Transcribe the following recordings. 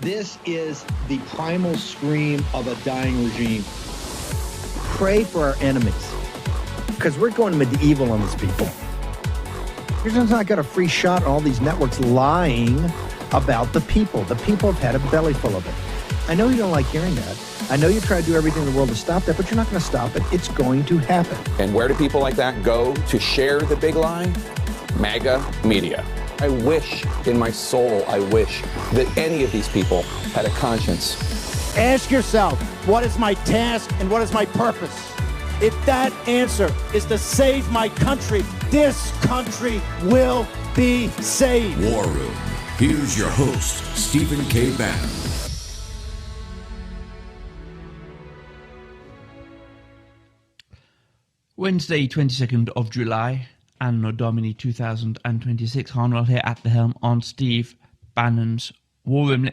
This is the primal scream of a dying regime. Pray for our enemies, because we're going medieval on these people. You're just not got a free shot on all these networks lying about the people. The people have had a belly full of it. I know you don't like hearing that. I know you try to do everything in the world to stop that, but you're not going to stop it. It's going to happen. And where do people like that go to share the big lie? MAGA media. I wish, in my soul, I wish that any of these people had a conscience. Ask yourself, what is my task and what is my purpose? If that answer is to save my country, this country will be saved. War Room. Here's your host, Stephen K. Bannon. Wednesday, 22nd of July, Anno Domini 2026. Harnwell here at the helm on Steve Bannon's War Room.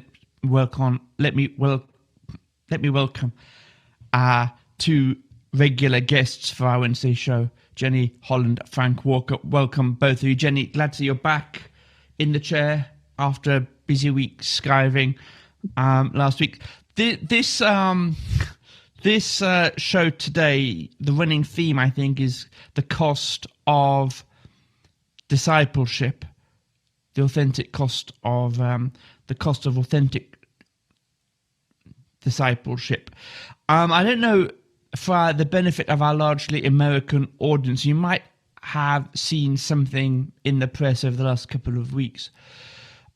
Let me welcome our two regular guests for our Wednesday show, Jenny Holland, Frank Walker. Welcome both of you. Jenny, glad to see you're back in the chair after a busy week skiving last week. This show today, the running theme, I think, is the cost of discipleship, the authentic cost of authentic discipleship. I don't know, for the benefit of our largely American audience, you might have seen something in the press over the last couple of weeks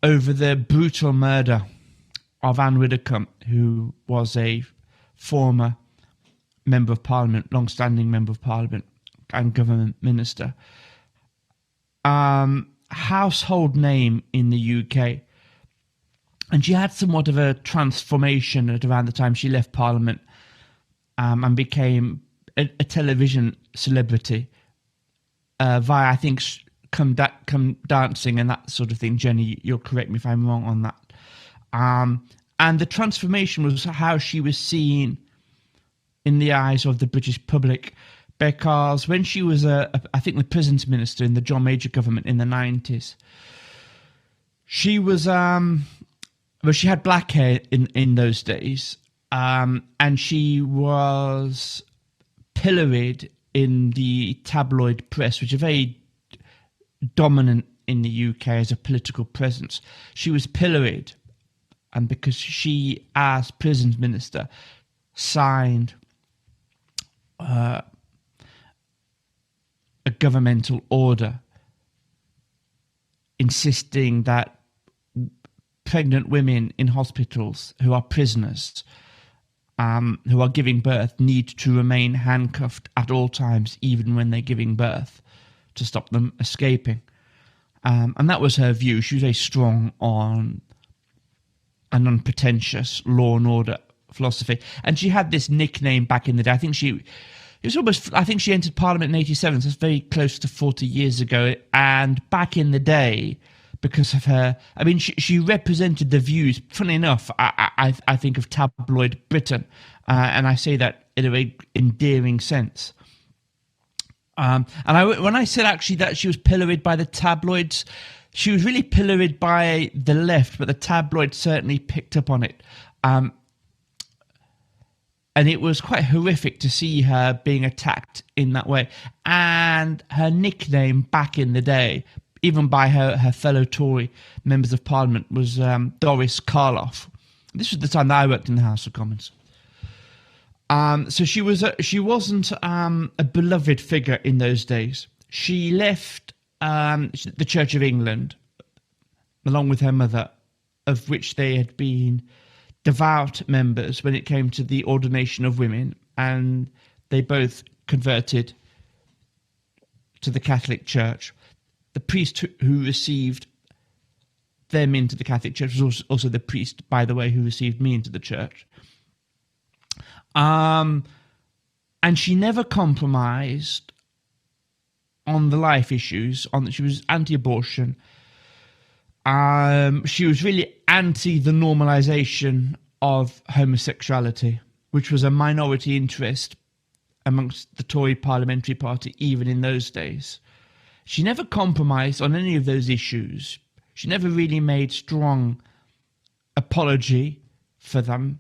over the brutal murder of Anne Widdecombe, who was a former Member of Parliament, long-standing Member of Parliament and government minister. Household name in the UK. And she had somewhat of a transformation at around the time she left Parliament and became a television celebrity via, I think, come dancing and that sort of thing. Jenny, you'll correct me if I'm wrong on that. And the transformation was how she was seen in the eyes of the British public, because when she was, I think, the prisons minister in the John Major government in the 90s, she was, she had black hair in those days, and she was pilloried in the tabloid press, which are very dominant in the UK as a political presence. She was pilloried, and because she, as prisons minister, signed a governmental order insisting that pregnant women in hospitals who are prisoners, who are giving birth, need to remain handcuffed at all times, even when they're giving birth, to stop them escaping. And that was her view. She was very strong on an unpretentious law and order philosophy. And she had this nickname back in the day. I think she entered Parliament in 87, so it's very close to 40 years ago. And back in the day, because of her, I mean, she represented the views, funny enough, I think, of tabloid Britain. And I say that in a very endearing sense. When I said actually that she was pilloried by the tabloids, she was really pilloried by the left, but the tabloids certainly picked up on it. And it was quite horrific to see her being attacked in that way. And her nickname back in the day, even by her fellow Tory members of Parliament, was Doris Karloff. This was the time that I worked in the House of Commons. So she wasn't a beloved figure in those days. She left the Church of England, along with her mother, of which they had been devout members when it came to the ordination of women, and they both converted to the Catholic Church. The priest who received them into the Catholic Church was also the priest, by the way, who received me into the church. And she never compromised on the life issues. She was anti-abortion. She was really anti the normalization of homosexuality, which was a minority interest amongst the Tory parliamentary party even in those days. She never compromised on any of those issues. She never really made strong apology for them.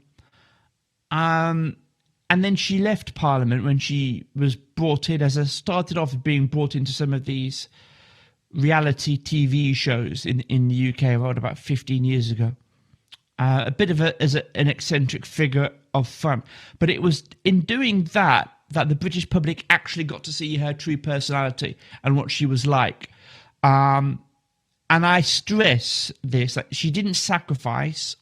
And then she left Parliament when she was brought in started off being brought into some of these reality TV shows in the UK about 15 years ago. A bit of an eccentric figure of fun. But it was in doing that the British public actually got to see her true personality and what she was like. And I stress this, that she didn't sacrifice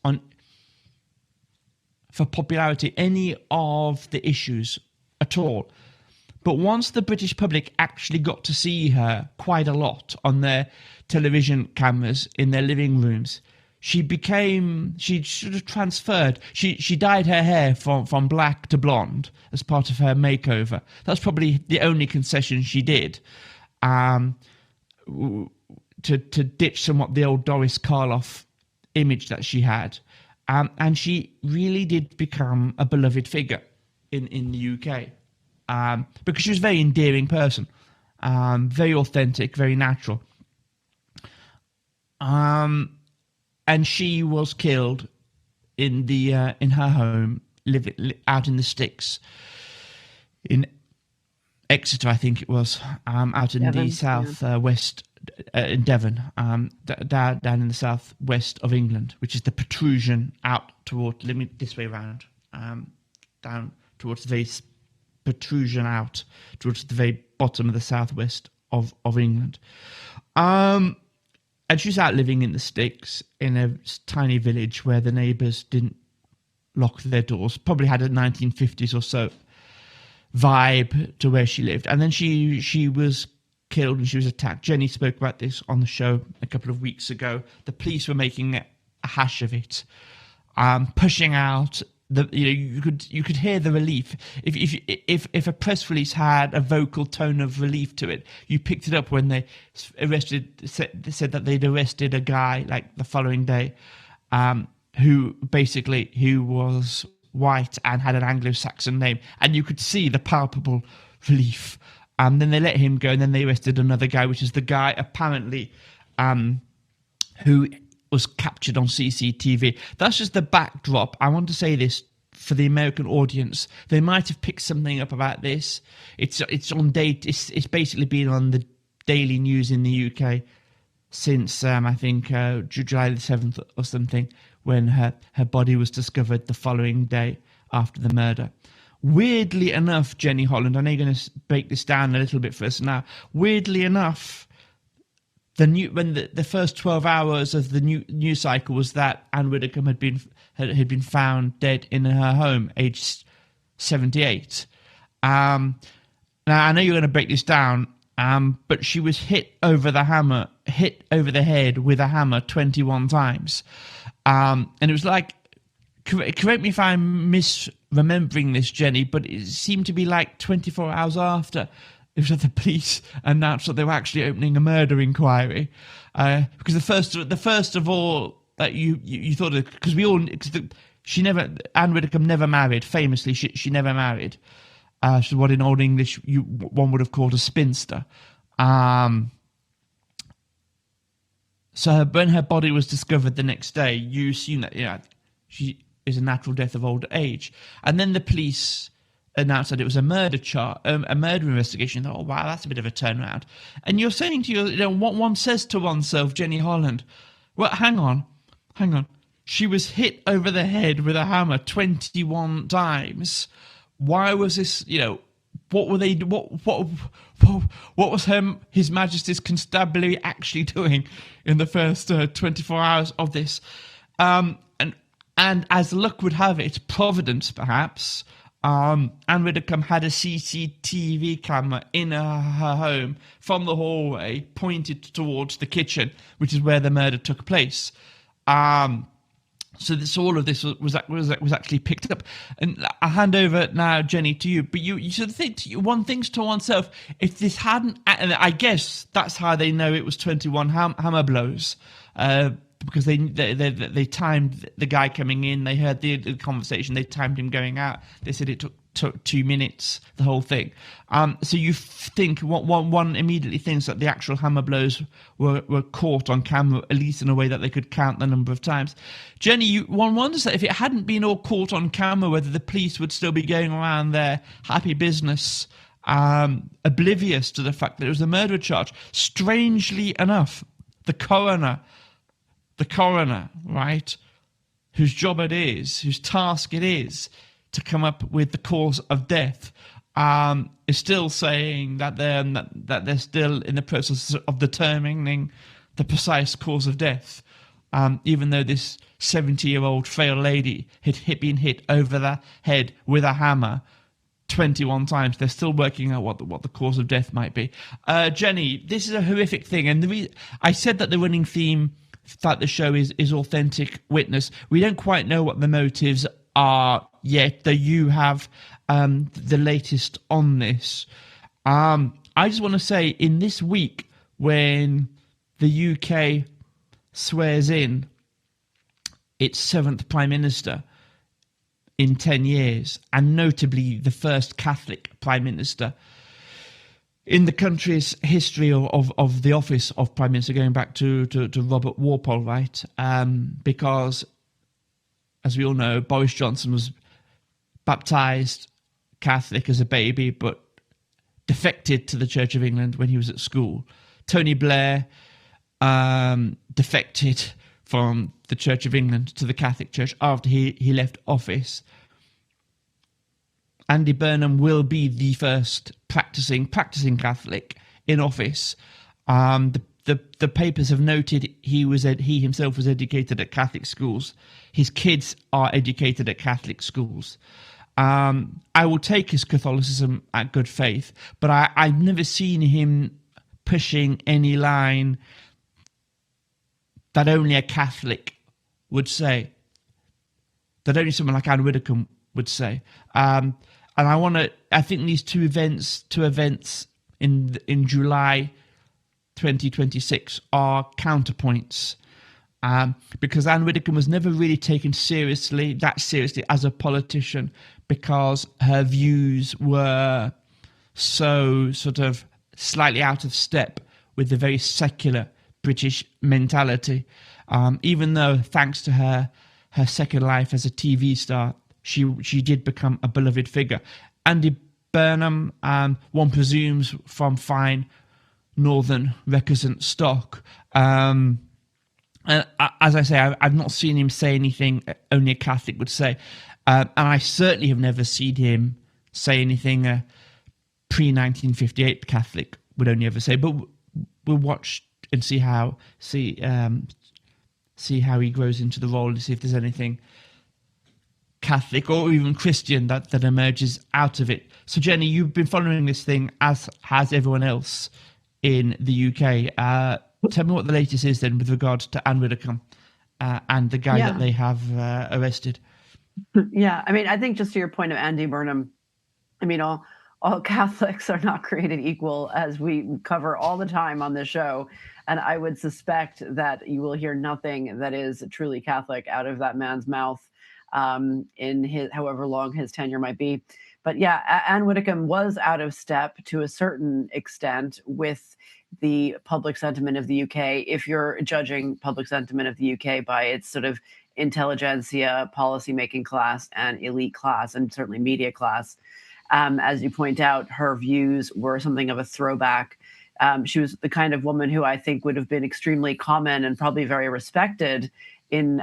for popularity any of the issues at all. But once the British public actually got to see her quite a lot on their television cameras in their living rooms, she sort of transferred. She dyed her hair from black to blonde as part of her makeover. That's probably the only concession she did, to ditch somewhat the old Doris Karloff image that she had. And she really did become a beloved figure in the UK, because she was a very endearing person, very authentic, very natural. And she was killed in her home, out in the sticks, in Exeter, I think it was, out in Devon, the south west. In Devon, down in the southwest of England, which is the protrusion out toward, this way around, down towards the very protrusion out towards the very bottom of the southwest of England. And she's out living in the sticks in a tiny village where the neighbours didn't lock their doors, probably had a 1950s or so vibe to where she lived. And then she was killed and she was attacked. Jenny spoke about this on the show a couple of weeks ago. The police were making a hash of it, pushing out you could hear the relief. If a press release had a vocal tone of relief to it, you picked it up when they said that they'd arrested a guy like the following day, who was white and had an Anglo-Saxon name, and you could see the palpable relief. Then they let him go, and then they arrested another guy, which is the guy apparently who was captured on CCTV. That's just the backdrop. I want to say this for the American audience. They might have picked something up about this. It's on date. It's basically been on the daily news in the UK since I think July the 7th or something, when her body was discovered the following day after the murder. Weirdly enough, Jenny Holland, I know you're going to break this down a little bit for us now. Weirdly enough, when the first 12 hours of the news cycle was that Anne Widdecombe had been found dead in her home, aged 78. Now I know you're going to break this down, but she was hit over the head with a hammer 21 times, and it was like. Correct me if I'm misremembering this, Jenny, but it seemed to be like 24 hours after it was that the police announced that they were actually opening a murder inquiry. Because the first of all that you thought of, because Anne Widdecombe never married. Famously, she never married. She's what in Old English one would have called a spinster. So when her body was discovered the next day, you assume that she is a natural death of old age. And then the police announced that it was a murder investigation. Oh, wow, that's a bit of a turnaround. And you're saying to what one says to oneself, Jenny Holland, well, hang on. She was hit over the head with a hammer 21 times. Why was this, what were they, what was His Majesty's Constabulary actually doing in the first 24 hours of this? And as luck would have it, Providence perhaps, Anne Widdecombe had a CCTV camera in her home from the hallway pointed towards the kitchen, which is where the murder took place. So all of this was actually picked up. And I hand over now, Jenny, to you. But you sort of think, one thinks to oneself, if this hadn't, and I guess that's how they know it was 21 hammer blows. Because they timed the guy coming in, they heard the conversation, they timed him going out. They said it took took 2 minutes, the whole thing. So you think one immediately thinks that the actual hammer blows were caught on camera, at least in a way that they could count the number of times. Jenny, one wonders that if it hadn't been all caught on camera, whether the police would still be going around their happy business, oblivious to the fact that it was a murder charge. Strangely enough, the coroner, right, whose job it is, whose task it is to come up with the cause of death, is still saying that they're still in the process of determining the precise cause of death, even though this 70-year-old frail lady had been hit over the head with a hammer 21 times. They're still working out what the cause of death might be. Jenny, this is a horrific thing, and I said that the running theme throughout the show is authentic witness. We don't quite know what the motives are yet, though you have the latest on this. I just want to say, in this week when the UK swears in its 7th Prime Minister in 10 years, and notably the first Catholic Prime Minister in the country's history of the office of Prime Minister, going back to Robert Walpole, right? Because, as we all know, Boris Johnson was baptised Catholic as a baby, but defected to the Church of England when he was at school. Tony Blair defected from the Church of England to the Catholic Church after he left office. Andy Burnham will be the first practicing Catholic in office. The papers have noted he himself was educated at Catholic schools. His kids are educated at Catholic schools. I will take his Catholicism at good faith, but I've never seen him pushing any line that only a Catholic would say, that only someone like Anne Widdecombe would say. And I think these two events in July 2026 are counterpoints, because Anne Widdecombe was never really taken seriously as a politician, because her views were so sort of slightly out of step with the very secular British mentality, even though, thanks to her second life as a TV star, she did become a beloved figure. Andy Burnham, one presumes from fine northern recusant stock. And as I say, I've not seen him say anything only a Catholic would say. And I certainly have never seen him say anything a pre-1958 Catholic would only ever say. But we'll watch and see how he grows into the role, and see if there's anything Catholic or even Christian that emerges out of it. So, Jenny, you've been following this thing, as has everyone else in the UK. Tell me what the latest is then with regard to Anne Widdecombe and the guy that they have arrested. Yeah, I mean, I think just to your point of Andy Burnham, I mean, all Catholics are not created equal, as we cover all the time on this show. And I would suspect that you will hear nothing that is truly Catholic out of that man's mouth in his however long his tenure might be. But yeah, Anne Widdecombe was out of step to a certain extent with the public sentiment of the UK, if you're judging public sentiment of the UK by its sort of intelligentsia, policymaking class, and elite class, and certainly media class. As you point out, her views were something of a throwback. She was the kind of woman who I think would have been extremely common and probably very respected in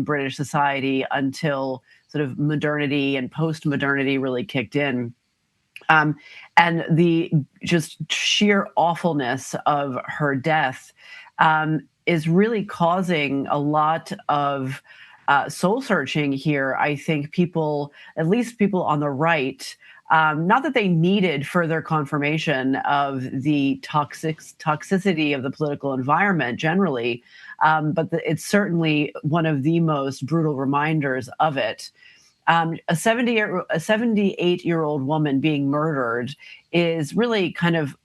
British society until sort of modernity and post-modernity really kicked in. And the just sheer awfulness of her death is really causing a lot of soul searching here. I think people, at least people on the right, not that they needed further confirmation of the toxicity of the political environment generally, but it's certainly one of the most brutal reminders of it. A 78-year-old woman being murdered is really kind of,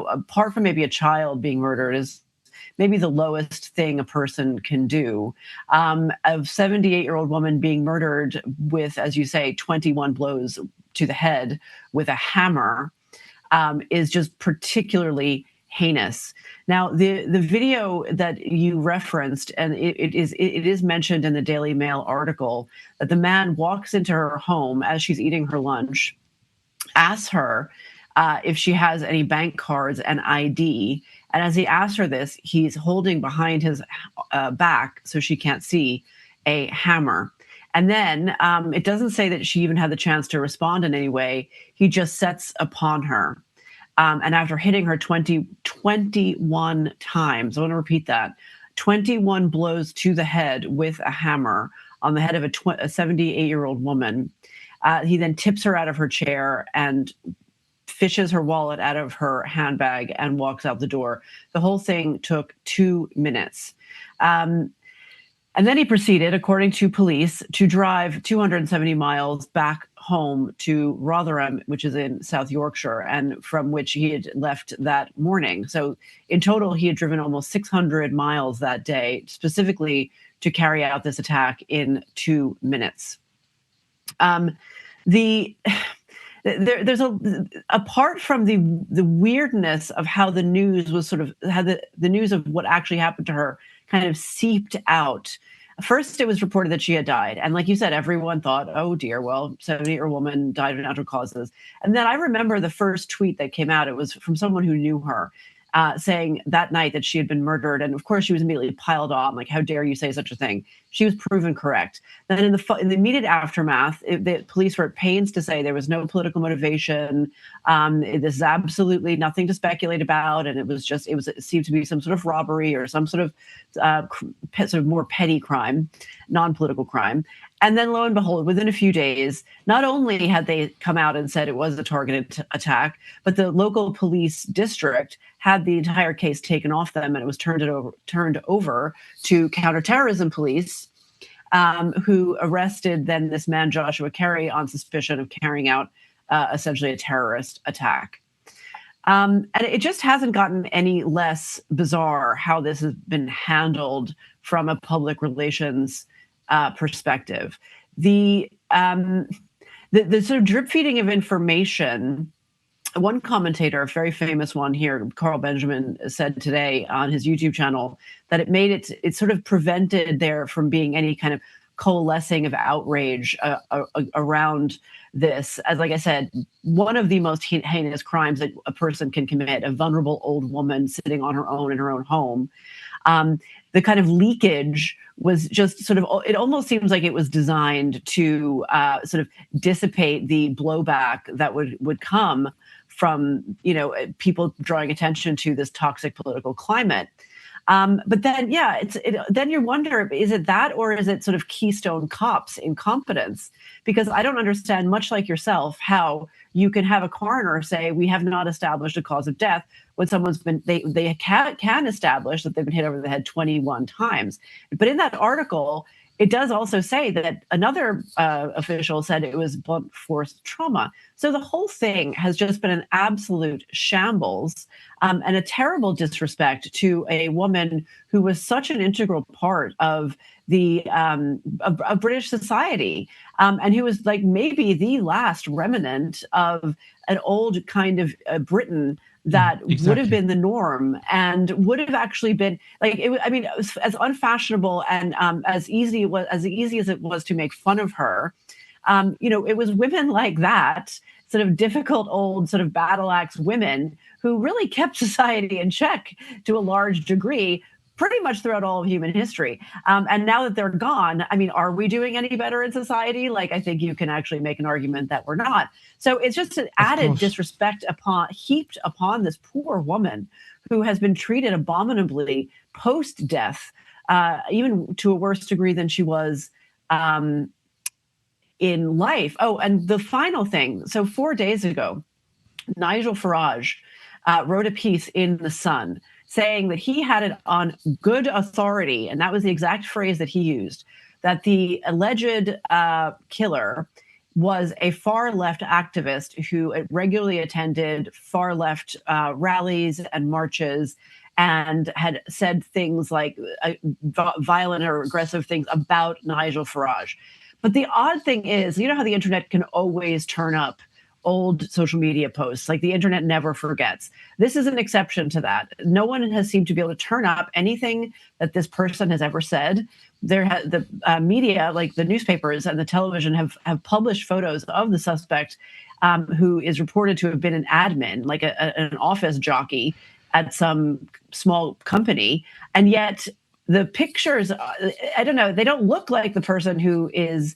apart from maybe a child being murdered, is maybe the lowest thing a person can do. A 78-year-old woman being murdered with, as you say, 21 blows to the head with a hammer is just particularly heinous. Now, the video that you referenced, and it is mentioned in the Daily Mail article, that the man walks into her home as she's eating her lunch, asks her if she has any bank cards and ID. And as he asks her this, he's holding behind his back so she can't see a hammer. And then it doesn't say that she even had the chance to respond in any way. He just sets upon her. And after hitting her 21 times, I want to repeat that, 21 blows to the head with a hammer on the head of a 78-year-old woman, he then tips her out of her chair and fishes her wallet out of her handbag and walks out the door. The whole thing took 2 minutes. And then he proceeded, according to police, to drive 270 miles back home to Rotherham, which is in South Yorkshire, and from which he had left that morning. So in total, he had driven almost 600 miles that day, specifically to carry out this attack in 2 minutes. There's apart from the weirdness of how the news was sort of, how the news of what actually happened to her kind of seeped out. First, it was reported that she had died. And like you said, everyone thought, oh dear, well, 70-year-old woman died of natural causes. And then I remember the first tweet that came out, it was from someone who knew her, saying that night that she had been murdered. And of course, she was immediately piled on, like, how dare you say such a thing? She was proven correct. Then in the immediate aftermath, the police were at pains to say there was no political motivation. This is absolutely nothing to speculate about. And it seemed to be some sort of robbery or some sort of more petty crime, non-political crime. And then lo and behold, within a few days, not only had they come out and said it was a targeted attack, but the local police district had the entire case taken off them, and it was turned over to counterterrorism police, who arrested then this man, Joshua Carey, on suspicion of carrying out essentially a terrorist attack. And it just hasn't gotten any less bizarre how this has been handled from a public relations perspective. The sort of drip feeding of information. One commentator, a very famous one here, Carl Benjamin, said today on his YouTube channel that it sort of prevented there from being any kind of coalescing of outrage around this. As like I said, one of the most heinous crimes that a person can commit, a vulnerable old woman sitting on her own in her own home. The kind of leakage was just sort of, it almost seems like it was designed to sort of dissipate the blowback that would come from, people drawing attention to this toxic political climate. But then, then you wonder, is it that, or is it sort of Keystone Cops incompetence? Because I don't understand, much like yourself, how you can have a coroner say we have not established a cause of death when someone's been, they can establish that they've been hit over the head 21 times. But in that article, it does also say that another official said it was blunt force trauma. So the whole thing has just been an absolute shambles, and a terrible disrespect to a woman who was such an integral part of the of British society, and who was like maybe the last remnant of an old kind of Britain that would have been the norm and would have actually been like, it was as unfashionable and as easy as it was to make fun of her. It was women like that, sort of difficult old sort of battle axe women who really kept society in check to a large degree, pretty much throughout all of human history. And now that they're gone, are we doing any better in society? Like, I think you can actually make an argument that we're not. So it's just an added disrespect heaped upon this poor woman who has been treated abominably post-death, even to a worse degree than she was in life. Oh, and the final thing. So 4 days ago, Nigel Farage wrote a piece in The Sun saying that he had it on good authority, and that was the exact phrase that he used, that the alleged killer was a far-left activist who regularly attended far-left rallies and marches and had said things like violent or aggressive things about Nigel Farage. But the odd thing is, you know how the internet can always turn up old social media posts, like the internet never forgets. This is an exception to that. No one has seemed to be able to turn up anything that this person has ever said. The media, like the newspapers and the television, have published photos of the suspect, who is reported to have been an admin, like an office jockey at some small company. And yet the pictures, I don't know, they don't look like the person who is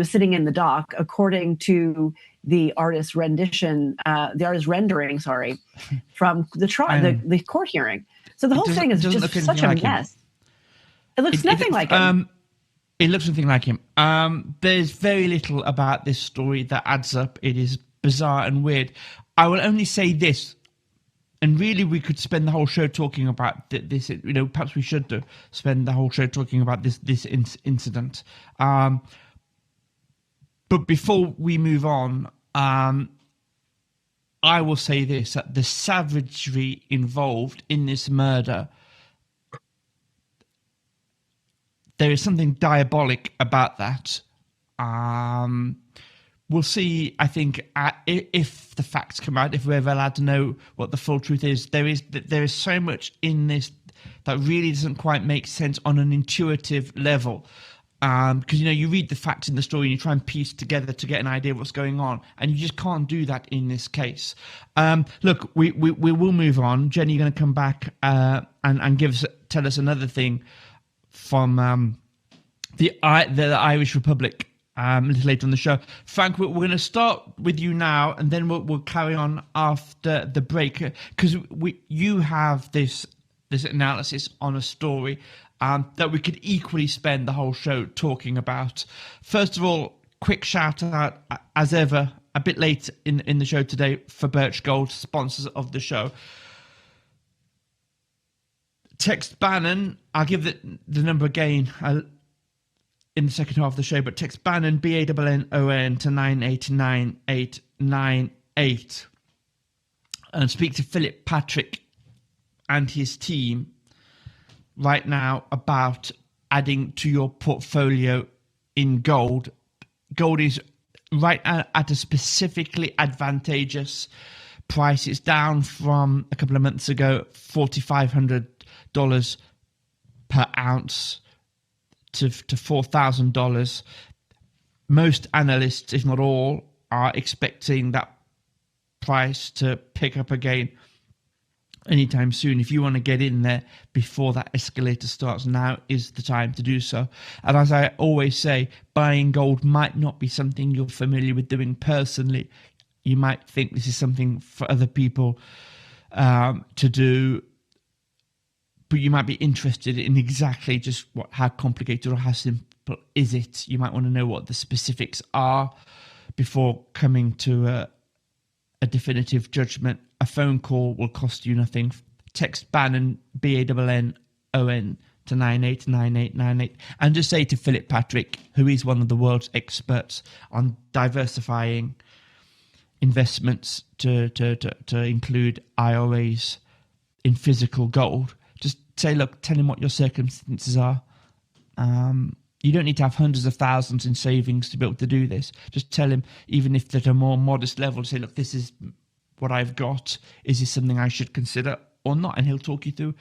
sitting in the dock, according to the artist's rendering, from the trial, the court hearing. So the whole thing is just such a mess. It looks nothing like him. It looks nothing like him. There's very little about this story that adds up. It is bizarre and weird. I will only say this, and really we could spend the whole show talking about this. You know, perhaps we should spend the whole show talking about this incident. But before we move on, I will say this, that the savagery involved in this murder, there is something diabolic about that. We'll see, I think, if the facts come out, if we're ever allowed to know what the full truth is. There is so much in this that really doesn't quite make sense on an intuitive level. Because, you know, you read the facts in the story and you try and piece together to get an idea of what's going on, and you just can't do that in this case. Look, we will move on. Jenny, you're going to come back and tell us another thing from the Irish Republic a little later on the show. Frank, we're going to start with you now, and then we'll carry on after the break, because you have this analysis on a story that we could equally spend the whole show talking about. First of all, quick shout out, as ever, a bit late in the show today, for Birch Gold, sponsors of the show. Text Bannon, I'll give the number again in the second half of the show, but text Bannon, BANNON, to 989898, and speak to Philip Patrick and his team right now about adding to your portfolio in gold. Gold is right at a specifically advantageous price. It's down from a couple of months ago, $4,500 per ounce to $4,000. Most analysts, if not all, are expecting that price to pick up again anytime soon. If you want to get in there before that escalator starts, now is the time to do so. And as I always say, buying gold might not be something you're familiar with doing personally. You might think this is something for other people to do, but you might be interested in exactly just how complicated or how simple is it. You might want to know what the specifics are before coming to a definitive judgment. A phone call will cost you nothing. Text Bannon, BANNON, to 989898, and just say to Philip Patrick, who is one of the world's experts on diversifying investments to include IRAs in physical gold. Just say, look, tell him what your circumstances are. You don't need to have hundreds of thousands in savings to be able to do this. Just tell him, even if at a more modest level, say, look, this is what I've got. Is this something I should consider or not? And he'll talk you through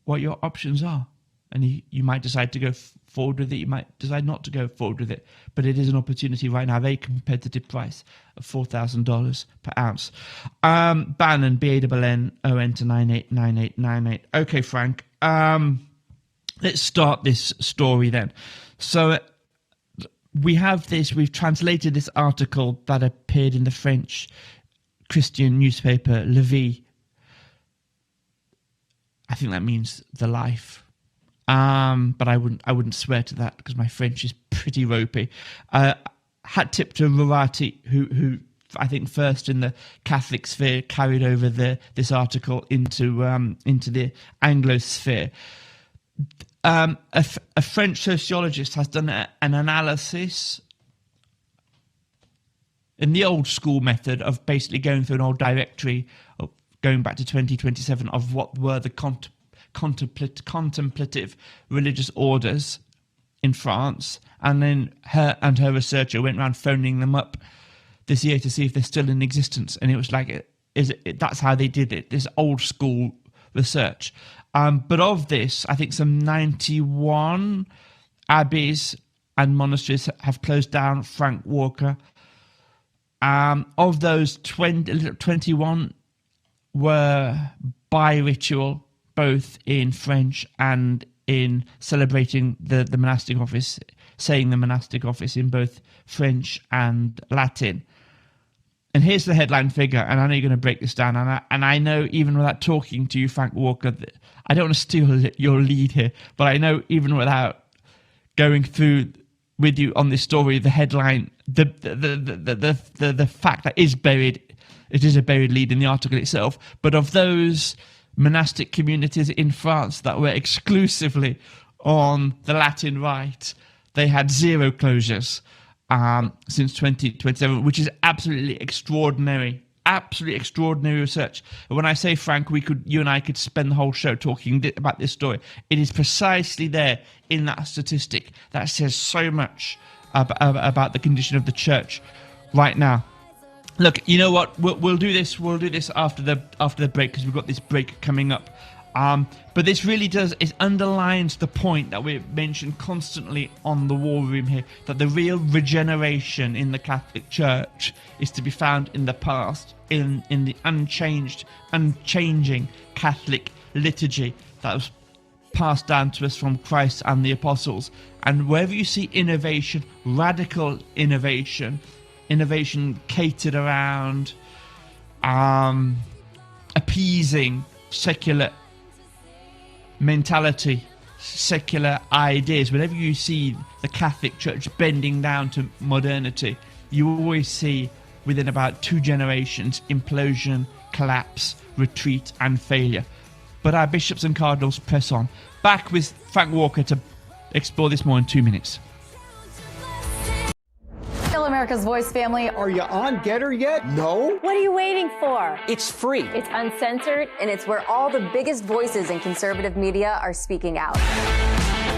what your options are. And you might decide to go forward with it. You might decide not to go forward with it. But it is an opportunity right now, a very competitive price of $4,000 per ounce. Bannon, BANNON, to 989898. Okay, Frank. Let's start this story then. So we have this, we've translated this article that appeared in the French Christian newspaper La Vie. I think that means the life. But I wouldn't swear to that because my French is pretty ropey. Hat tip to Rosary, who I think first in the Catholic sphere carried over this article into the Anglo sphere. A French sociologist has done an analysis in the old school method of basically going through an old directory, going back to 2027, of what were the contemplative religious orders in France, and then her and her researcher went around phoning them up this year to see if they're still in existence. And it was like, that's how they did it, this old school research. But of this, I think some 91 abbeys and monasteries have closed down. Frank Walker. Of those, 21 were bi-ritual, both in French and in celebrating the monastic office, saying the monastic office in both French and Latin. And here's the headline figure, and I know you're going to break this down, and I know even without talking to you, Frank Walker, that I don't want to steal your lead here, but I know even without going through with you on this story, the headline, the fact that is buried, it is a buried lead in the article itself, but of those monastic communities in France that were exclusively on the Latin Rite, they had 0 closures since 2027, which is absolutely extraordinary research. And when I say, Frank, you and I could spend the whole show talking about this story. It is precisely there in that statistic that says so much about the condition of the church right now. Look, you know what? We'll do this. We'll do this after the break, because we've got this break coming up. But this really it underlines the point that we mentioned constantly on the War Room here, that the real regeneration in the Catholic Church is to be found in the past, in the unchanging Catholic liturgy that was passed down to us from Christ and the apostles. And wherever you see innovation, radical innovation catered around appeasing secular mentality, secular ideas, whenever you see the Catholic Church bending down to modernity, you always see within about 2 generations implosion, collapse, retreat and failure. But our bishops and cardinals press on. Back with Frank Walker to explore this more in 2 minutes. Hello, America's Voice family. Are you on Getter yet? No? What are you waiting for? It's free. It's uncensored, and it's where all the biggest voices in conservative media are speaking out.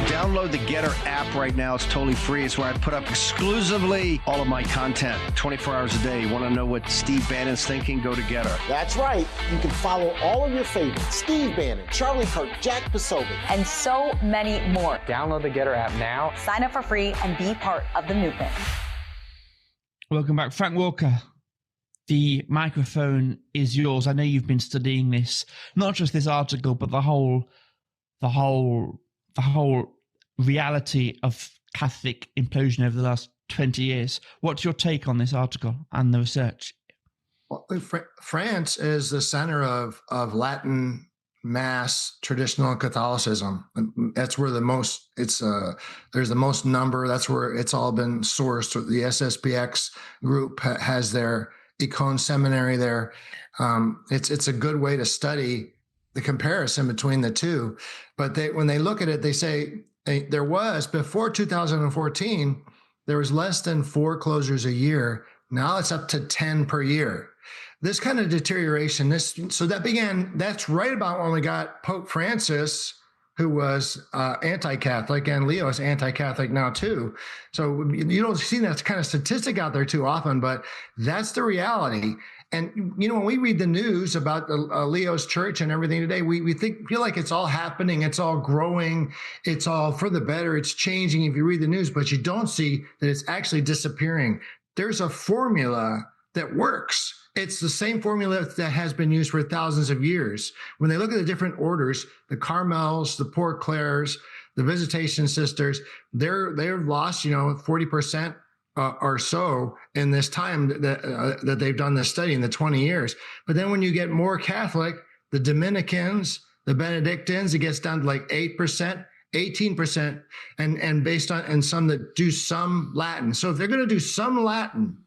Download the Getter app right now. It's totally free. It's where I put up exclusively all of my content 24 hours a day. You want to know what Steve Bannon's thinking? Go to Getter. That's right. You can follow all of your favorites. Steve Bannon, Charlie Kirk, Jack Posobiec, and so many more. Download the Getter app now. Sign up for free and be part of the movement. Welcome back, Frank Walker. The microphone is yours. I know you've been studying this, not just this article, but the whole reality of Catholic implosion over the last 20 years. What's your take on this article and the research? Well, France is the center of Latin Mass traditional Catholicism. That's where there's the most number. That's where it's all been sourced. The SSPX group has their Econ seminary there. It's a good way to study the comparison between the two. But when they look at it, they say there was, before 2014, there was less than 4 closures a year. Now it's up to 10 per year. This kind of deterioration, that's right about when we got Pope Francis, who was anti-Catholic, and Leo is anti-Catholic now too. So you don't see that kind of statistic out there too often, but that's the reality. And, when we read the news about Leo's church and everything today, we feel like it's all happening, it's all growing, it's all for the better, it's changing if you read the news, but you don't see that it's actually disappearing. There's a formula that works. It's the same formula that has been used for thousands of years. When they look at the different orders, the Carmels, the Poor Clares, the Visitation Sisters, they've lost, 40% or so in this time that they've done this study in the 20 years. But then when you get more Catholic, the Dominicans, the Benedictines, it gets down to like 8%, 18%, and based on, and some that do some Latin. So if they're going to do some Latin,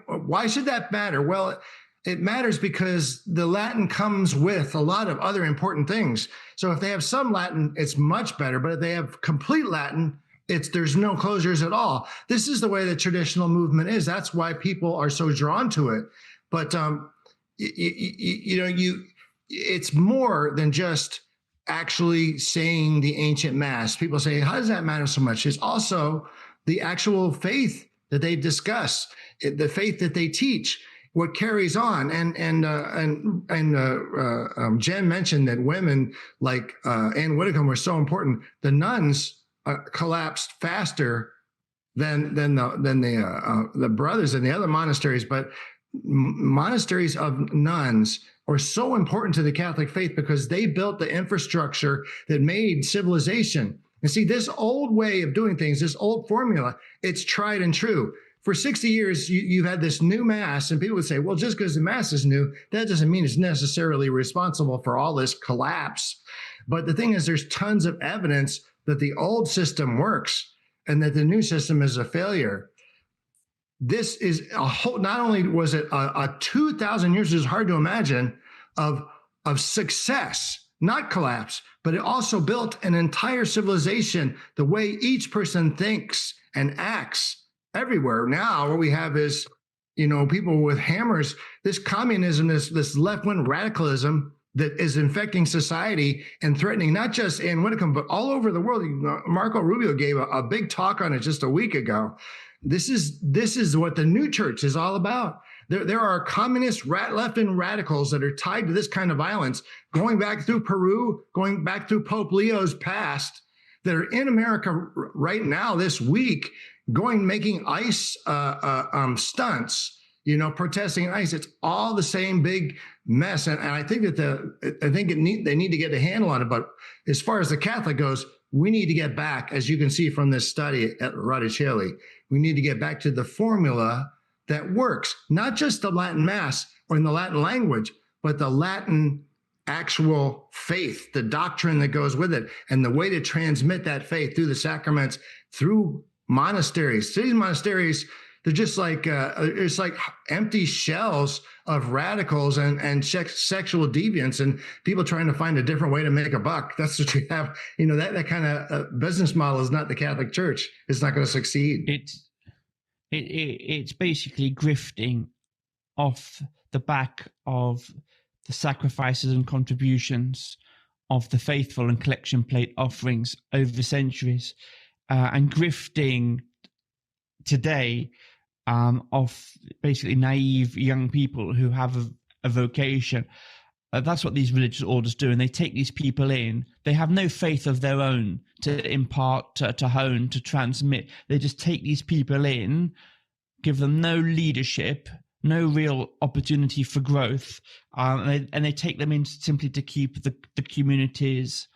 why should that matter? Well, it matters because the Latin comes with a lot of other important things. So if they have some Latin, it's much better. But if they have complete Latin, there's no closures at all. This is the way the traditional movement is. That's why people are so drawn to it. But it's more than just actually saying the ancient mass. People say, how does that matter so much? It's also the actual faith that they discuss, the faith that they teach, what carries on. Jen mentioned that women like Anne Whitcomb were so important. The nuns collapsed faster than the brothers in the other monasteries, but monasteries of nuns are so important to the Catholic faith because they built the infrastructure that made civilization. And see, this old way of doing things, this old formula, it's tried and true. For 60 years, you've had this new mass, and people would say, well, just because the mass is new, that doesn't mean it's necessarily responsible for all this collapse. But the thing is, there's tons of evidence that the old system works and that the new system is a failure. This is a whole, not only was it a 2,000 years, it's hard to imagine, of success, not collapse, but it also built an entire civilization, the way each person thinks and acts everywhere. Now what we have is, people with hammers, this communism, this left-wing radicalism that is infecting society and threatening not just Anne Whitcomb, but all over the world. Marco Rubio gave a big talk on it just a week ago. This is what the new church is all about. There are communist left-wing radicals that are tied to this kind of violence, going back through Peru, going back through Pope Leo's past, that are in America right now this week, making ICE stunts, protesting ICE. It's all the same big mess, and I think that they need to get a handle on it. But as far as the Catholic goes, we need to get back, as you can see from this study at Rosary, we need to get back to the formula that works, not just the Latin Mass or in the Latin language, but the Latin actual faith, the doctrine that goes with it, and the way to transmit that faith through the sacraments, through monasteries. These monasteries, they're just like it's like empty shells of radicals and sexual deviants and people trying to find a different way to make a buck. That's what you have. That kind of business model is not the Catholic Church. It's not going to succeed. It's basically grifting off the back of the sacrifices and contributions of the faithful and collection plate offerings over the centuries, and grifting today of basically naive young people who have a vocation. That's what these religious orders do, and they take these people in. They have no faith of their own to impart, to hone, to transmit. They just take these people in, give them no leadership, no real opportunity for growth, and they take them in simply to keep the communities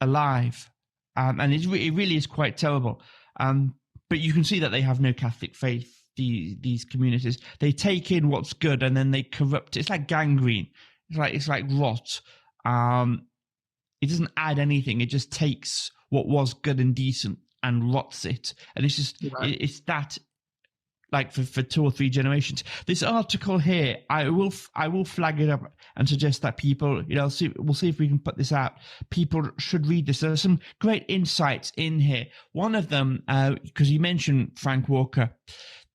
alive. And it really is quite terrible. But you can see that they have no Catholic faith, these communities. They take in what's good and then they corrupt it. It's like gangrene. It's like rot. It doesn't add anything. It just takes what was good and decent and rots it. And it's just, it's that, like for 2 or 3 generations. This article here, I will flag it up and suggest that people, we'll see if we can put this out. People should read this. There are some great insights in here. One of them, because you mentioned, Frank Walker,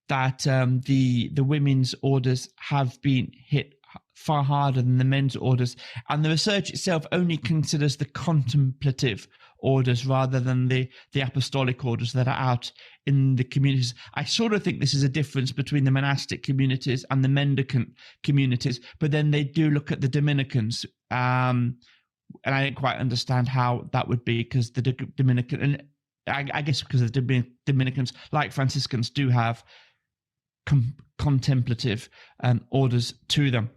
that the women's orders have been hit far harder than the men's orders, and the research itself only considers the contemplative orders rather than the apostolic orders that are out in the communities. I sort of think this is a difference between the monastic communities and the mendicant communities, but then they do look at the Dominicans, and I didn't quite understand how that would be, because the Dominican, and I guess because the Dominicans, like Franciscans, do have contemplative orders to them.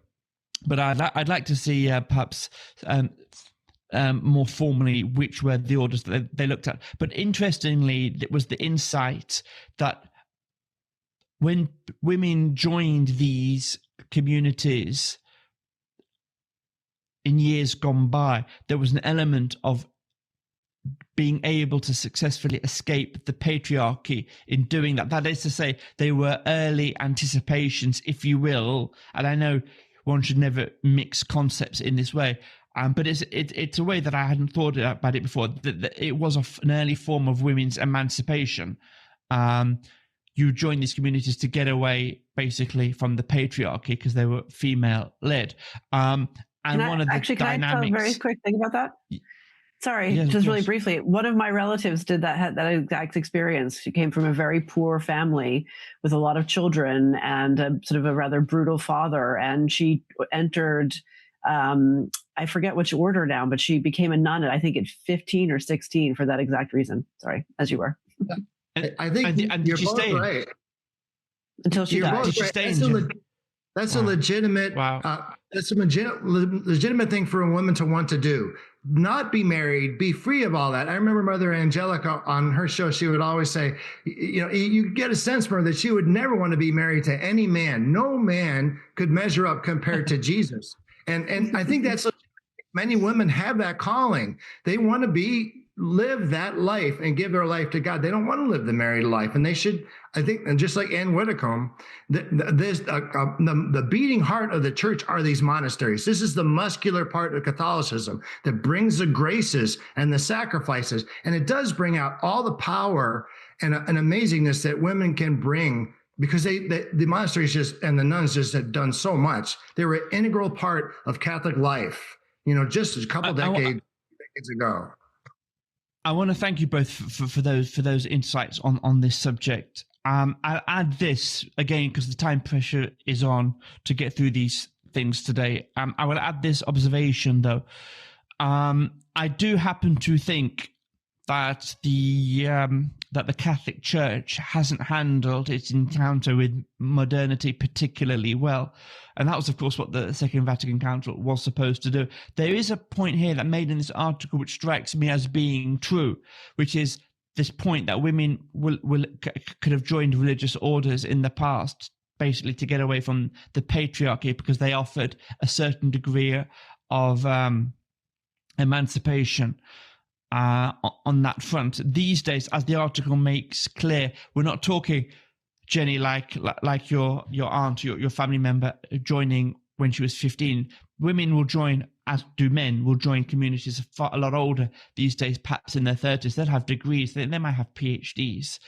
But I'd like to see perhaps more formally which were the orders that they looked at. But interestingly, it was the insight that when women joined these communities in years gone by, there was an element of being able to successfully escape the patriarchy in doing that. That is to say, they were early anticipations, if you will. And I know one should never mix concepts in this way, but it's a way that I hadn't thought about it before. That it was an early form of women's emancipation. You join these communities to get away, basically, from the patriarchy because they were female-led. And And one of the can I tell a very quick thing about that? Sorry, Yes, just really briefly. One of my relatives did that exact experience. She came from a very poor family with a lot of children and a sort of a rather brutal father. And she entered, I forget which order now, but she became a nun at, I think, at 15 or 16 for that exact reason. Sorry, as you were. I think you're both right. Until she died. Did she stay that's a legitimate. That's a legitimate thing for a woman to want to do. Not be married, be free of all that. I remember Mother Angelica on her show. She would always say, you get a sense from her that she would never want to be married to any man. No man could measure up compared to Jesus. And I think that's many women have that calling. They want to live that life and give their life to God. They don't want to live the married life, and they should. I think, and just like Ann Widdecombe, the beating heart of the church are these monasteries. This is the muscular part of Catholicism that brings the graces and the sacrifices, and it does bring out all the power and amazingness that women can bring. Because the monasteries and the nuns just had done so much. They were an integral part of Catholic life, just a couple decades ago. I want to thank you both for those insights on this subject. I'll add this again because the time pressure is on to get through these things today. I will add this observation though. I do happen to think that the Catholic Church hasn't handled its encounter with modernity particularly well. And that was, of course, what the Second Vatican Council was supposed to do. There is a point here that made in this article which strikes me as being true, which is this point that women could have joined religious orders in the past, basically to get away from the patriarchy because they offered a certain degree of emancipation. On that front, these days, as the article makes clear, we're not talking, Jenny, like your aunt, your family member joining when she was 15. Women will join, as do men, will join communities a lot older these days, perhaps in their 30s. They'll have degrees. They might have PhDs.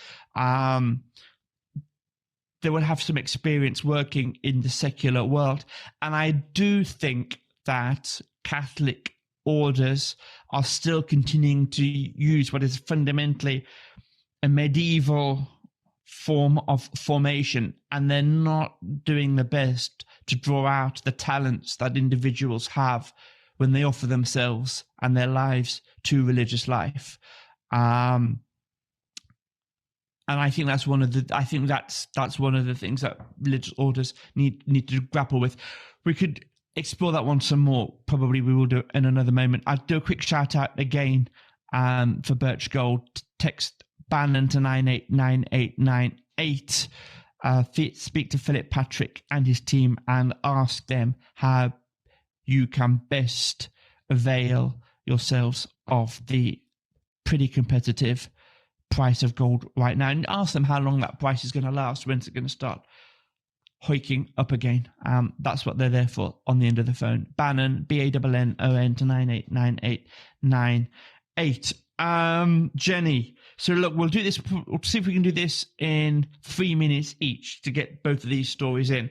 They will have some experience working in the secular world. And I do think that Catholic orders are still continuing to use what is fundamentally a medieval form of formation, and they're not doing the best to draw out the talents that individuals have when they offer themselves and their lives to religious life. And I think that's one of the things that religious orders need to grapple with. We could explore that one some more. Probably we will do it in another moment. I'll do a quick shout out again for Birch Gold. Text Bannon to 989898. Speak to Philip Patrick and his team and ask them how you can best avail yourselves of the pretty competitive price of gold right now, and ask them how long that price is going to last. When's it going to start hoiking up again? That's what they're there for on the end of the phone. Bannon, BANNON to 989898. Jenny, so look, we'll do this. We'll see if we can do this in 3 minutes each to get both of these stories in.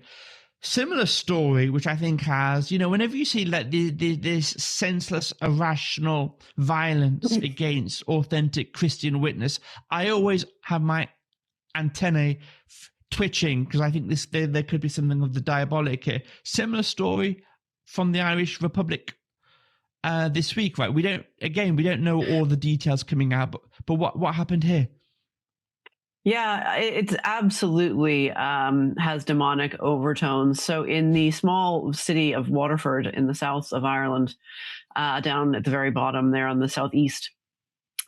Similar story, which I think has, whenever you see like this senseless, irrational violence against authentic Christian witness, I always have my antennae twitching because I think there could be something of the diabolic here. Similar story from the Irish Republic this week, right? We don't know all the details coming out, but what happened here? Yeah, it's absolutely has demonic overtones. So in the small city of Waterford in the south of Ireland, down at the very bottom there on the southeast,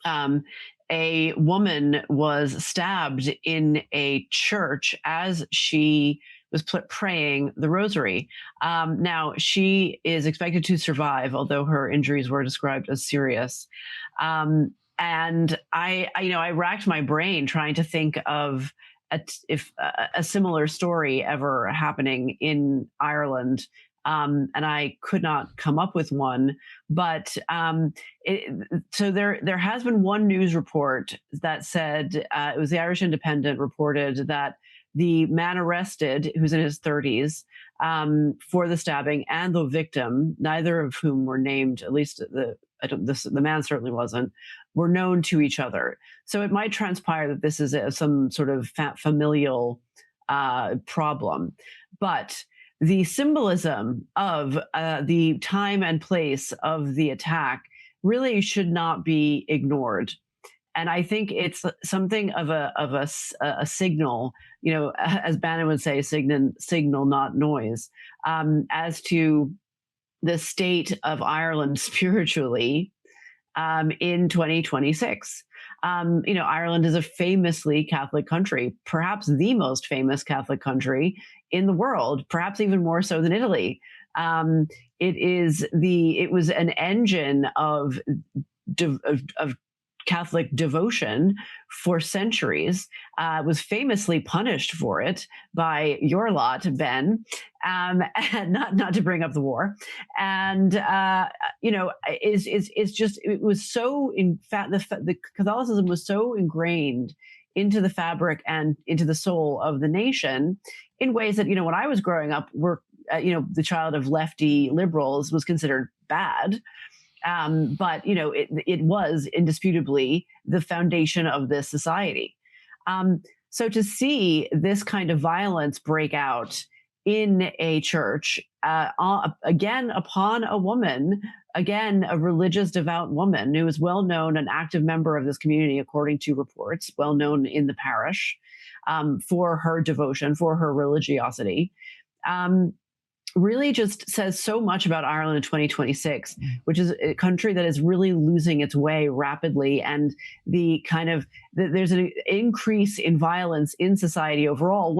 a woman was stabbed in a church as she was praying the Rosary. Now, she is expected to survive, although her injuries were described as serious. And I racked my brain trying to think of if a similar story ever happening in Ireland. And I could not come up with one, but so there has been one news report that said it was the Irish Independent reported that the man arrested, who's in his 30s, for the stabbing, and the victim, neither of whom were named, at least the man certainly wasn't, were known to each other. So it might transpire that this is some sort of familial problem. But the symbolism of the time and place of the attack really should not be ignored. And I think it's something of a signal, as Bannon would say, signal, not noise, as to the state of Ireland spiritually in 2026. Ireland is a famously Catholic country, perhaps the most famous Catholic country in the world, perhaps even more so than Italy. It was an engine of Catholic devotion for centuries, was famously punished for it by your lot, Ben, and not to bring up the war. And, it was so, in fact, the Catholicism was so ingrained into the fabric and into the soul of the nation in ways that, when I was growing up, the child of lefty liberals was considered bad. But it was indisputably the foundation of this society. So to see this kind of violence break out in a church, again upon a woman, again a religious, devout woman who is well known, an active member of this community, according to reports, well known in the parish for her devotion, for her religiosity. Really just says so much about Ireland in 2026, which is a country that is really losing its way rapidly. And there's an increase in violence in society overall.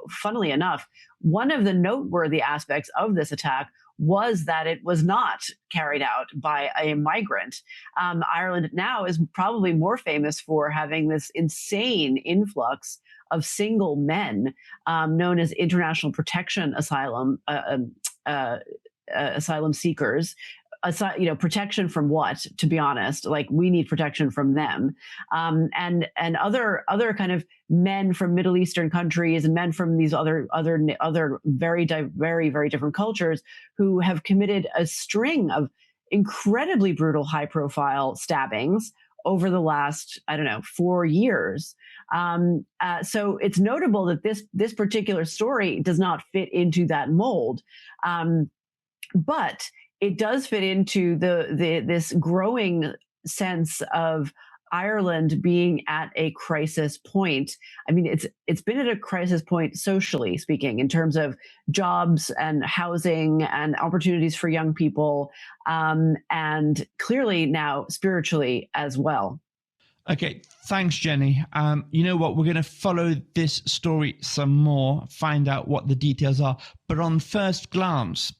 Funnily enough, one of the noteworthy aspects of this attack was that it was not carried out by a migrant. Ireland now is probably more famous for having this insane influx of single men, known as international protection asylum seekers. Protection from what? To be honest, like, we need protection from them, and other kind of men from Middle Eastern countries and men from these other very very different cultures who have committed a string of incredibly brutal, high-profile stabbings over the last 4 years. So it's notable that this particular story does not fit into that mold, but it does fit into this growing sense of Ireland being at a crisis point. I mean, it's been at a crisis point socially speaking, in terms of jobs and housing and opportunities for young people, and clearly now spiritually as well. Okay, thanks, Jenny. You know what? We're going to follow this story some more, find out what the details are. But on first glance,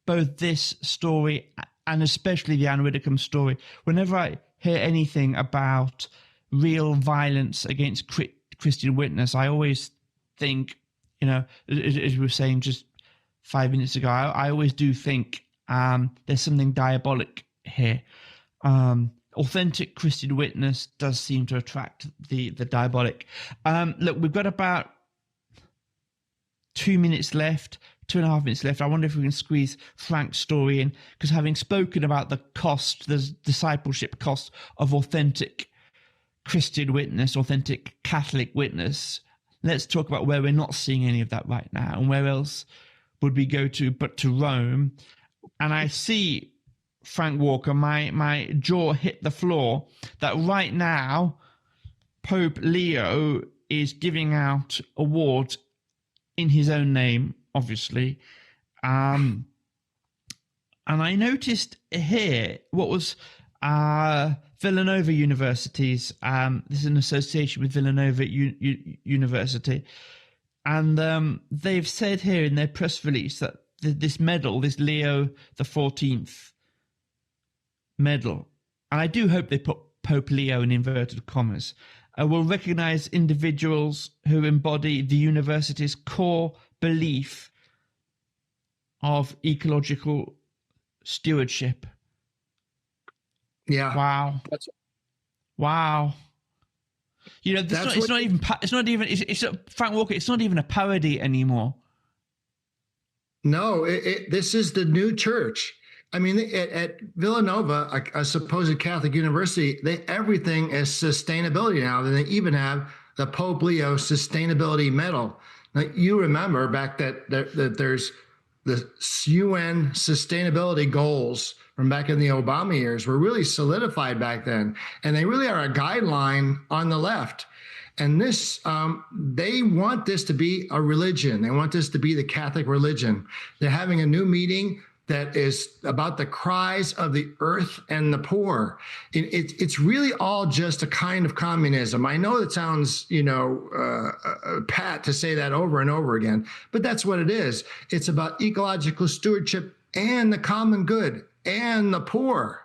both this story and especially the Anne Widdecombe story, whenever I hear anything about real violence against Christian witness, I always think, as we were saying just 5 minutes ago, I always do think there's something diabolic here. Authentic Christian witness does seem to attract the diabolic. Look, we've got about 2 minutes left, 2.5 minutes left. I wonder if we can squeeze Frank's story in, because having spoken about the discipleship cost of authentic Christian witness, authentic Catholic witness, let's talk about where we're not seeing any of that right now, and where else would we go to but to Rome. And I see, Frank Walker, my jaw hit the floor, that right now Pope Leo is giving out awards in his own name, obviously. And I noticed here what was Villanova University's, this is an association with Villanova University, and they've said here in their press release that this medal, this Leo the 14th medal, and I do hope they put Pope Leo in inverted commas, will recognize individuals who embody the university's core belief of ecological stewardship. Yeah. Wow. Wow. You know, it's not even Frank Walker. It's not even a parody anymore. No, this is the new church. I mean, at Villanova, a supposed Catholic university, everything is sustainability now. They even have the Pope Leo Sustainability Medal. Now, you remember back that there's the UN sustainability goals from back in the Obama years were really solidified back then, and they really are a guideline on the left. And this, they want this to be a religion. They want this to be the Catholic religion. They're having a new meeting that is about the cries of the earth and the poor. It's really all just a kind of communism. I know it sounds, pat to say that over and over again, but that's what it is. It's about ecological stewardship and the common good and the poor.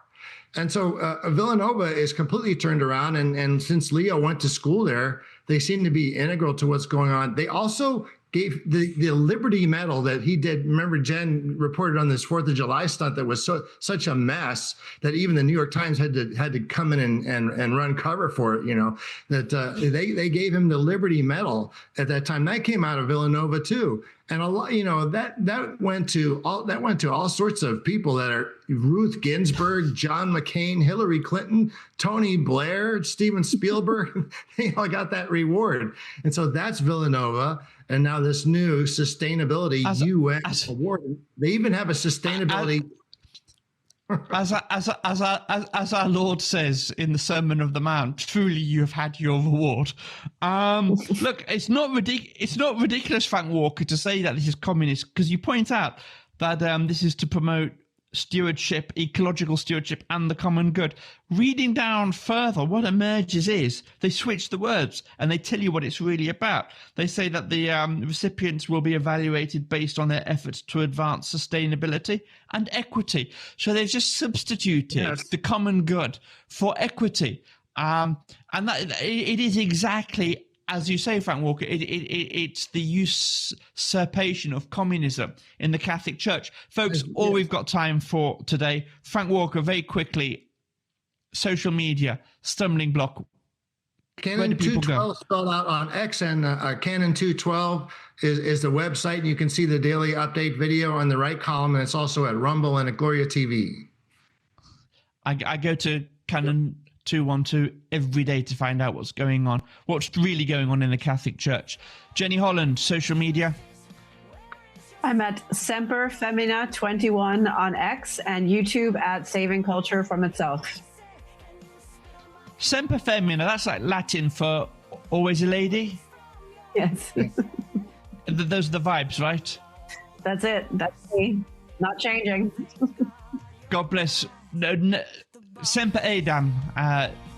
And so Villanova is completely turned around. And since Leo went to school there, they seem to be integral to what's going on. They also gave the Liberty Medal that he did. Remember, Jen reported on this 4th of July stunt that was such a mess that even the New York Times had to come in and run cover for it. That they gave him the Liberty Medal at that time. That came out of Villanova too. And a lot, that went to all sorts of people that are Ruth Ginsburg, John McCain, Hillary Clinton, Tony Blair, Steven Spielberg. They all got that reward. And so that's Villanova. And now this new sustainability UN award. They even have a sustainability. As our Lord says in the Sermon of the Mount, truly you have had your reward. Look, it's not ridiculous, Frank Walker, to say that this is communist, because you point out that this is to promote stewardship, ecological stewardship, and the common good. Reading down further, what emerges is they switch the words and they tell you what it's really about. They say that the recipients will be evaluated based on their efforts to advance sustainability and equity. So they've just substituted the common good for equity. And that it is exactly, as you say, Frank Walker, it's the usurpation of communism in the Catholic Church. Folks, all we've got time for today. Frank Walker, very quickly, social media, stumbling block. Canon 212 spelled out on X, and Canon 212 is the website, and you can see the daily update video on the right column, and it's also at Rumble and at Gloria TV. I go to Canon 212 every day to find out what's going on, what's really going on in the Catholic Church. Jenny Holland, social media. I'm at Semper Femina 21 on X and YouTube at Saving Culture from Itself. Semper Femina, that's like Latin for always a lady? Yes. Those are the vibes, right? That's it. That's me. Not changing. God bless. No, Semper Adam,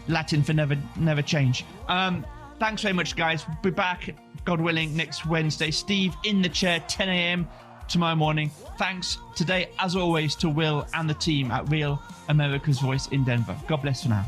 Latin for never change. Thanks very much, guys. We'll be back, God willing, next Wednesday. Steve in the chair, 10 a.m. tomorrow morning. Thanks today, as always, to Will and the team at Real America's Voice in Denver. God bless for now.